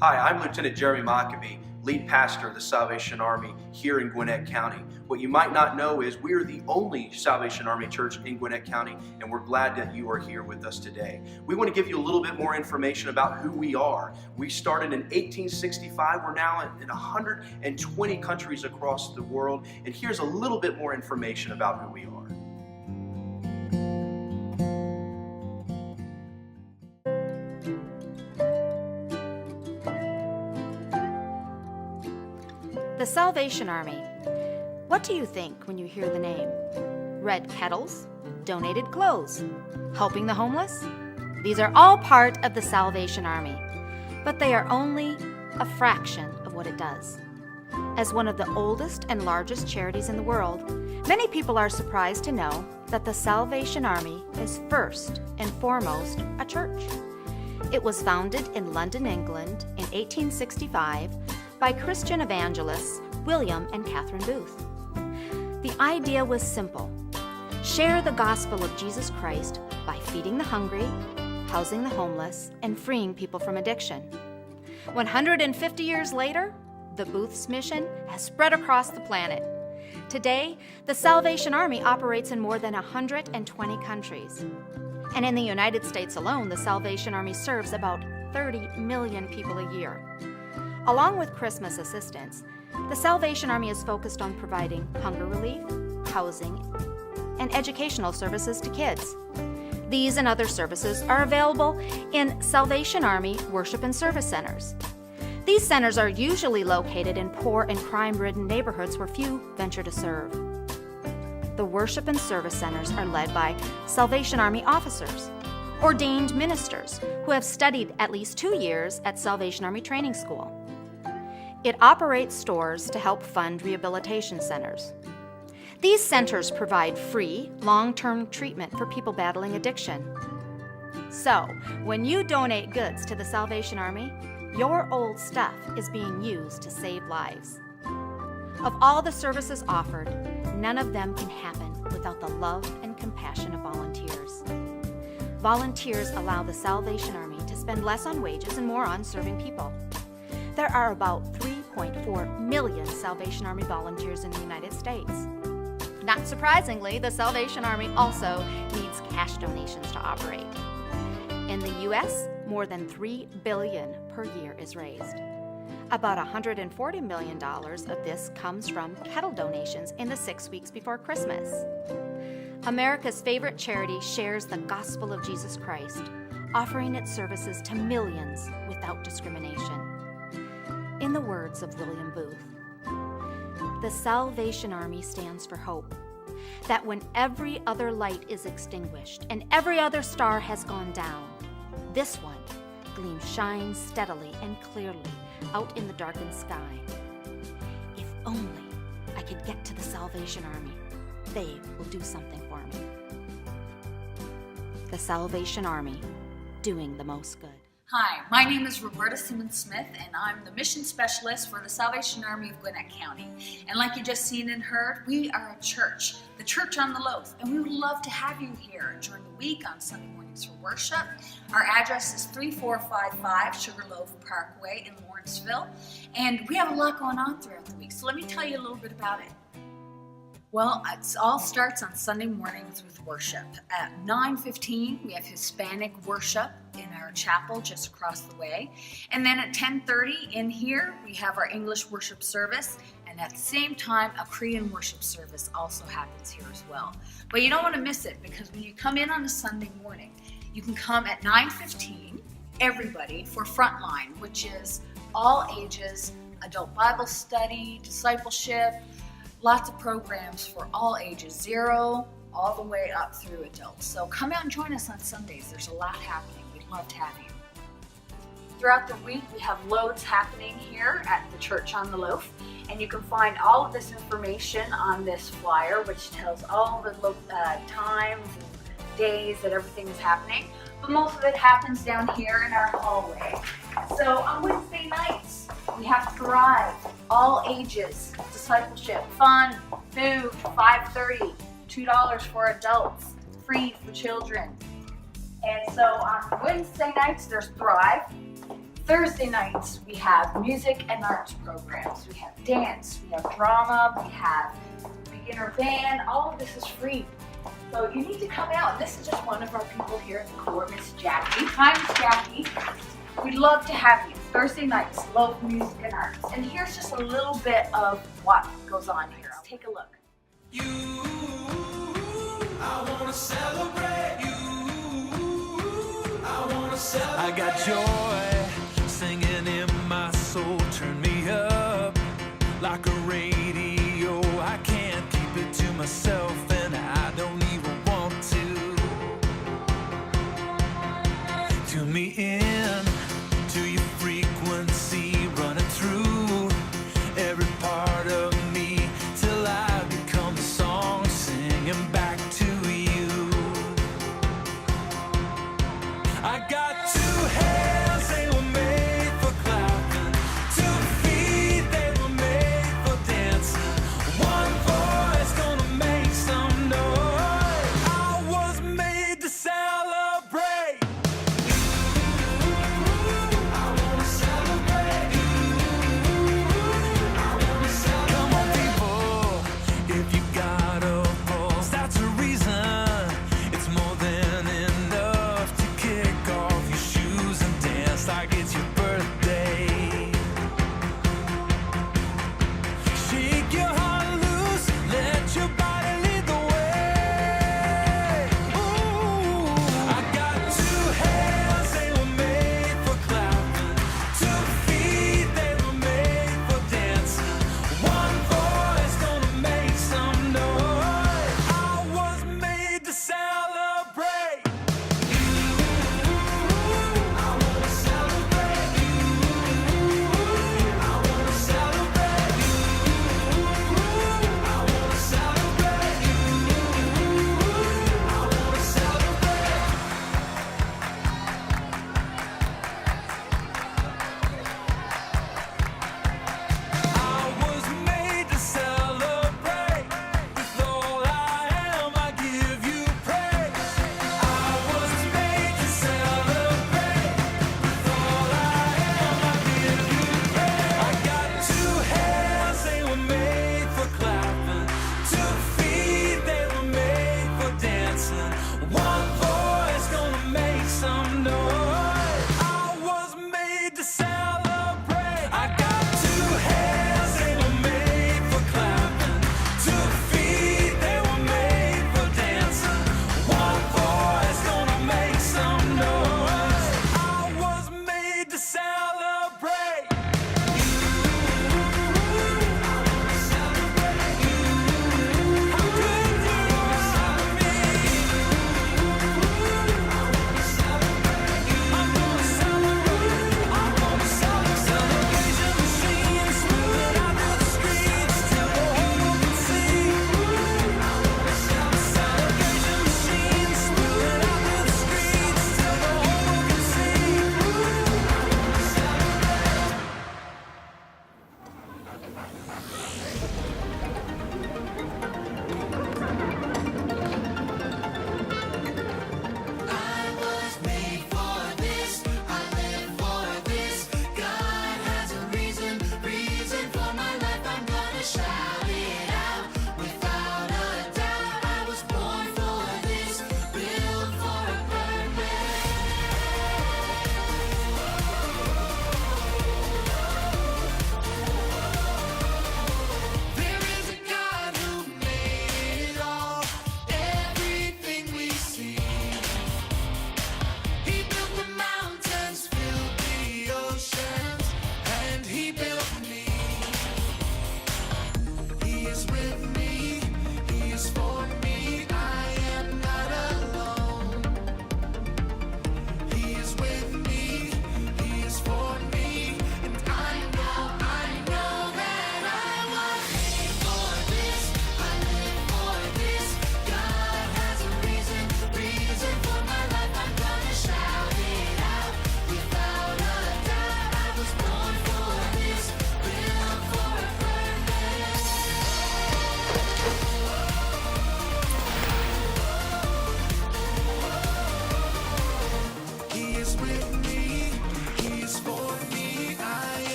Hi, I'm Lieutenant Jeremy Mockabee, lead pastor of the Salvation Army here in Gwinnett County. What you might not know is we are the only Salvation Army church in Gwinnett County, and we're glad that you are here with us today. We want to give you a little bit more information about who we are. We started in 1865. We're now in 120 countries across the world, and here's a little bit more information about who we are. The Salvation Army. What do you think when you hear the name? Red kettles, donated clothes, helping the homeless? These are all part of the Salvation Army, but they are only a fraction of what it does. As one of the oldest and largest charities in the world, many people are surprised to know that the Salvation Army is first and foremost a church. It was founded in London, England in 1865 by Christian evangelists William and Catherine Booth. The idea was simple: share the gospel of Jesus Christ by feeding the hungry, housing the homeless, and freeing people from addiction. 150 years later, the Booth's mission has spread across the planet. Today, the Salvation Army operates in more than 120 countries. And in the United States alone, the Salvation Army serves about 30 million people a year. Along with Christmas assistance, the Salvation Army is focused on providing hunger relief, housing, and educational services to kids. These and other services are available in Salvation Army Worship and Service Centers. These centers are usually located in poor and crime-ridden neighborhoods where few venture to serve. The Worship and Service Centers are led by Salvation Army officers, ordained ministers who have studied at least 2 years at Salvation Army Training School. It operates stores to help fund rehabilitation centers. These centers provide free, long-term treatment for people battling addiction. So, when you donate goods to the Salvation Army, your old stuff is being used to save lives. Of all the services offered, none of them can happen without the love and compassion of volunteers. Volunteers allow the Salvation Army to spend less on wages and more on serving people. There are about 3.4 million Salvation Army volunteers in the United States. Not surprisingly, the Salvation Army also needs cash donations to operate. In the U.S., more than $3 billion per year is raised. About $140 million of this comes from kettle donations in the 6 weeks before Christmas. America's favorite charity shares the gospel of Jesus Christ, offering its services to millions without discrimination. In the words of William Booth, the Salvation Army stands for hope, that when every other light is extinguished and every other star has gone down, this one gleams shines steadily and clearly out in the darkened sky. If only I could get to the Salvation Army, they will do something for me. The Salvation Army, doing the most good. Hi, my name is Roberta Simmons-Smith, and I'm the mission specialist for the Salvation Army of Gwinnett County. And like you just seen and heard, we are a church, the Church on the Loaf, and we would love to have you here during the week on Sunday mornings for worship. Our address is 3455 Sugarloaf Parkway in Lawrenceville, and we have a lot going on throughout the week, so let me tell you a little bit about it. Well, it all starts on Sunday mornings with worship. At 9:15, we have Hispanic worship in our chapel just across the way. And then at 10:30 in here, we have our English worship service. And at the same time, a Korean worship service also happens here as well. But you don't want to miss it, because when you come in on a Sunday morning, you can come at 9:15, everybody, for Frontline, which is all ages, adult Bible study, discipleship, lots of programs for all ages, 0 all the way up through adults. So come out and join us on Sundays. There's a lot happening. We'd love to have you. Throughout the week, we have loads happening here at the Church on the Loaf, and you can find all of this information on this flyer, which tells all the times and days that everything is happening. But most of it happens down here in our hallway. So on Wednesday nights, we have Thrive, all ages, discipleship, fun, food, 5:30, $2 for adults, free for children. And so on Wednesday nights, there's Thrive. Thursday nights, we have music and arts programs. We have dance, we have drama, we have beginner band. All of this is free. So you need to come out. And this is just one of our people here in the court, Miss Jackie. Hi, Miss Jackie. We'd love to have you. Thursday nights, Loaf Music and Arts. And here's just a little bit of what goes on here. Take a look. I wanna celebrate you. I wanna celebrate. I got joy.